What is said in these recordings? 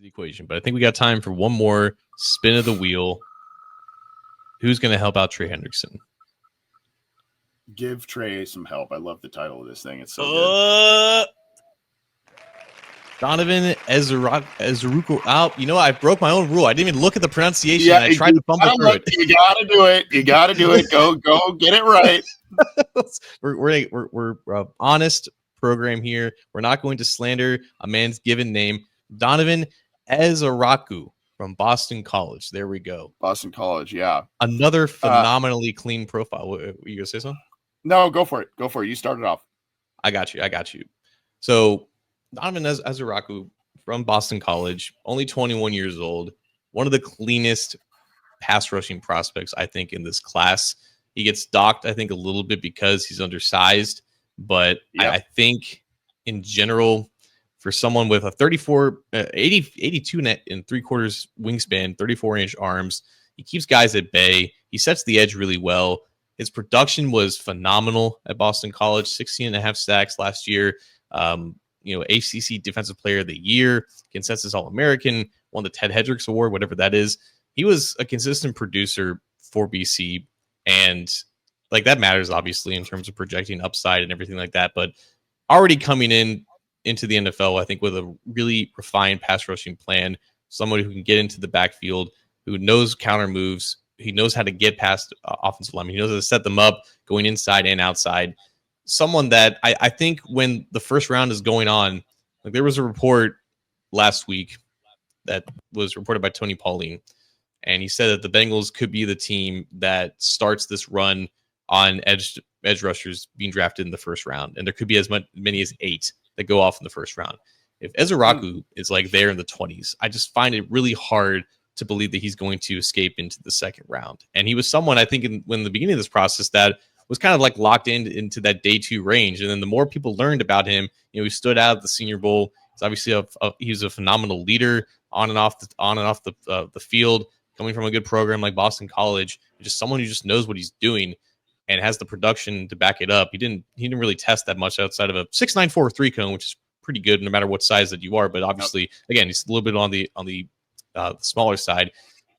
the equation, but I think we got time for one more spin of the wheel. Who's going to help out Trey Hendrickson? Give Trey some help. I love the title of this thing. It's so good. Donovan Ezeiruaku. Oh, you know, I broke my own rule. I didn't even look at the pronunciation. I tried to fumble through it. You gotta do it. You gotta do it. Go get it right. We're honest program here. We're not going to slander a man's given name. Donovan Ezeiruaku from Boston College. There we go. Boston College, yeah. Another phenomenally clean profile. Were you gonna say something? No, go for it. Go for it. You started off. I got you. So Donovan Ezeiruaku from Boston College, only 21 years old, one of the cleanest pass rushing prospects, I think, in this class. He gets docked, I think, a little bit because he's undersized, but yep. I think in general, for someone with a 82 and 3/4 wingspan, 34-inch arms, he keeps guys at bay. He sets the edge really well. His production was phenomenal at Boston College, 16.5 sacks last year. ACC Defensive Player of the Year, consensus All-American, won the Ted Hendricks Award, whatever that is. He was a consistent producer for BC, and like that matters obviously in terms of projecting upside and everything like that. But already coming into the NFL, I think with a really refined pass rushing plan, somebody who can get into the backfield, who knows counter moves, he knows how to get past offensive linemen, he knows how to set them up going inside and outside. Someone that I think when the first round is going on, like there was a report last week that was reported by Tony Pauline, and he said that the Bengals could be the team that starts this run on edge rushers being drafted in the first round, and there could be as many as 8 that go off in the first round. If Ezeiruaku is like there in the 20s, I just find it really hard to believe that he's going to escape into the second round. And he was someone, I think, when the beginning of this process that was kind of like locked into that day 2 range. And then the more people learned about him, he stood out at the Senior Bowl. He's obviously he was a phenomenal leader on and off the field, coming from a good program like Boston College, just someone who just knows what he's doing and has the production to back it up. He didn't really test that much outside of a 6.94 3-cone, which is pretty good no matter what size that you are. But obviously, again, he's a little bit on the smaller side.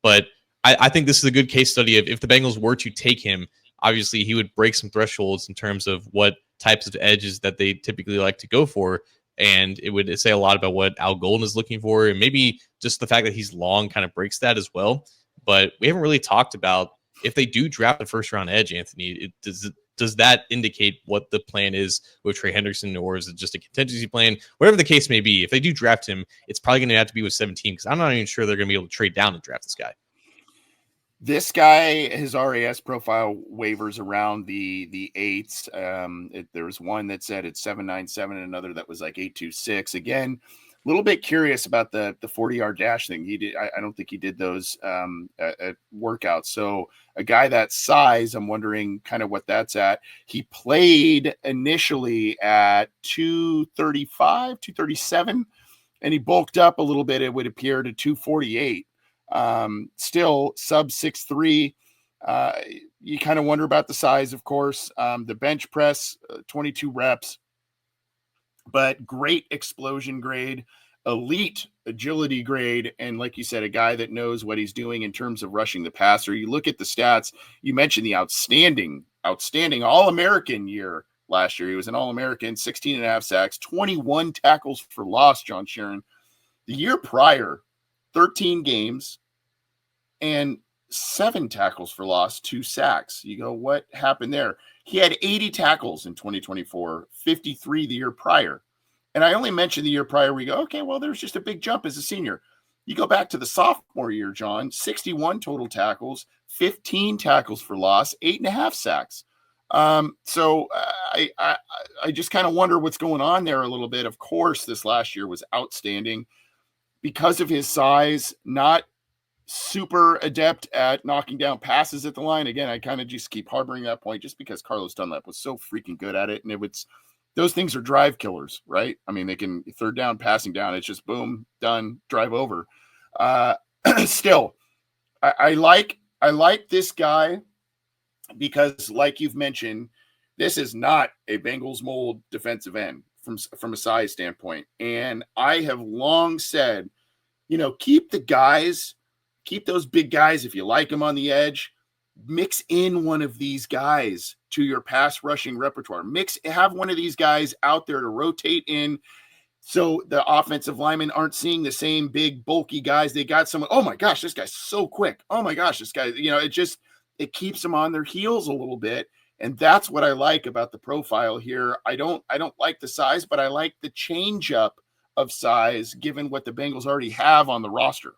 But I think this is a good case study of if the Bengals were to take him, obviously he would break some thresholds in terms of what types of edges that they typically like to go for. And it would say a lot about what Al Golden is looking for. And maybe just the fact that he's long kind of breaks that as well. But we haven't really talked about if they do draft the first round edge, Anthony, does that indicate what the plan is with Trey Hendrickson, or is it just a contingency plan? Whatever the case may be, if they do draft him, it's probably going to have to be with 17 because I'm not even sure they're going to be able to trade down and draft this guy. This guy, his RAS profile wavers around the 8s. There was one that said it's 7.97 and another that was like 8.26. Again, a little bit curious about the 40-yard dash thing. He did. I don't think he did those at workouts. So a guy that size, I'm wondering kind of what that's at. He played initially at 235, 237, and he bulked up a little bit, it would appear, to 248. Still sub 6'3". You kind of wonder about the size, of course. The bench press, 22 reps, but great explosion grade, elite agility grade, and like you said, a guy that knows what he's doing in terms of rushing the passer. You look at the stats, you mentioned the outstanding All-American year last year. He was an All-American, 16.5 sacks, 21 tackles for loss, John Sharon. The year prior, 13 games and 7 tackles for loss, 2 sacks. You go, what happened there? He had 80 tackles in 2024, 53 the year prior. And I only mentioned the year prior. We go, okay, well, there's just a big jump as a senior. You go back to the sophomore year, John, 61 total tackles, 15 tackles for loss, 8.5 sacks. So I just kind of wonder what's going on there a little bit. Of course, this last year was outstanding because of his size, not super adept at knocking down passes at the line. Again, I kind of just keep harboring that point just because Carlos Dunlap was so freaking good at it. And those things are drive killers, right? I mean, they can third down, passing down. It's just boom, done, drive over. Still, I like this guy because, like you've mentioned, this is not a Bengals mold defensive end from a size standpoint. And I have long said keep the guys, keep those big guys if you like them on the edge. Mix in one of these guys to your pass rushing repertoire. Have one of these guys out there to rotate in, so the offensive linemen aren't seeing the same big bulky guys. They got someone, oh my gosh, this guy's so quick. Oh my gosh, this guy, it keeps them on their heels a little bit. And that's what I like about the profile here. I don't like the size, but I like the change up of size given what the Bengals already have on the roster.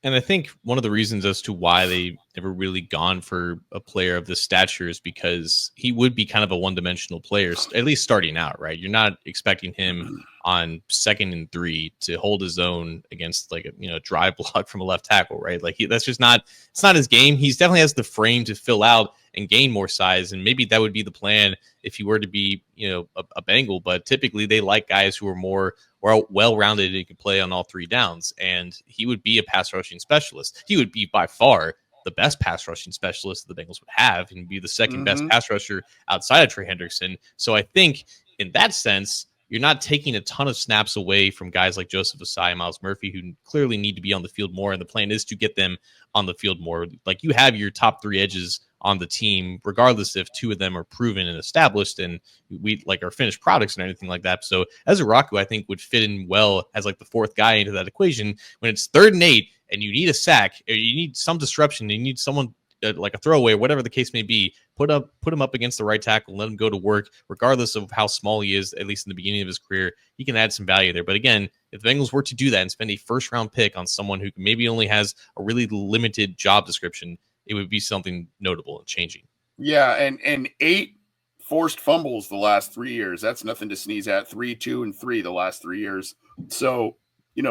And I think one of the reasons as to why they never really gone for a player of this stature is because he would be kind of a one-dimensional player, at least starting out, right? You're not expecting him on 2nd and 3 to hold his own against like a drive block from a left tackle, right? Like that's just not, it's not his game. He's definitely has the frame to fill out and gain more size, and maybe that would be the plan if he were to be a Bengal. But typically they like guys who are more well-rounded and can play on all 3 downs, and he would be a pass rushing specialist. He would be by far the best pass rushing specialist the Bengals would have, and be the second best pass rusher outside of Trey Hendrickson. So I think in that sense, you're not taking a ton of snaps away from guys like Joseph Ossai and Myles Murphy, who clearly need to be on the field more, and the plan is to get them on the field more. Like, you have your top 3 edges on the team, regardless if 2 of them are proven and established and we like are finished products and anything like that. So Ezeiruaku, I think, would fit in well as like the 4th guy into that equation when it's 3rd and 8 and you need a sack, or you need some disruption, you need someone like a throwaway, or whatever the case may be. Put him up against the right tackle, let him go to work, regardless of how small he is. At least in the beginning of his career, he can add some value there. But again, if the Bengals were to do that and spend a 1st-round pick on someone who maybe only has a really limited job description, it would be something notable and changing. Yeah, and 8 forced fumbles the last 3 years. That's nothing to sneeze at. 3, 2, and 3 the last 3 years. So,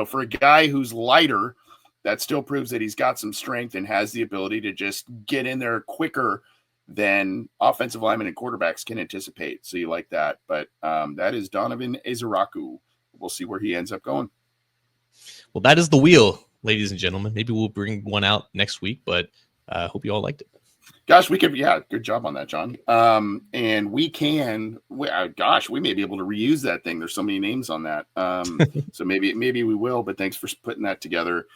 for a guy who's lighter, that still proves that he's got some strength and has the ability to just get in there quicker than offensive linemen and quarterbacks can anticipate. So you like that. But that is Donovan Ezeiruaku. We'll see where he ends up going. Well, that is the wheel, ladies and gentlemen. Maybe we'll bring one out next week, but hope you all liked it. Gosh, good job on that, John. And we may be able to reuse that thing. There's so many names on that. So maybe we will, but thanks for putting that together.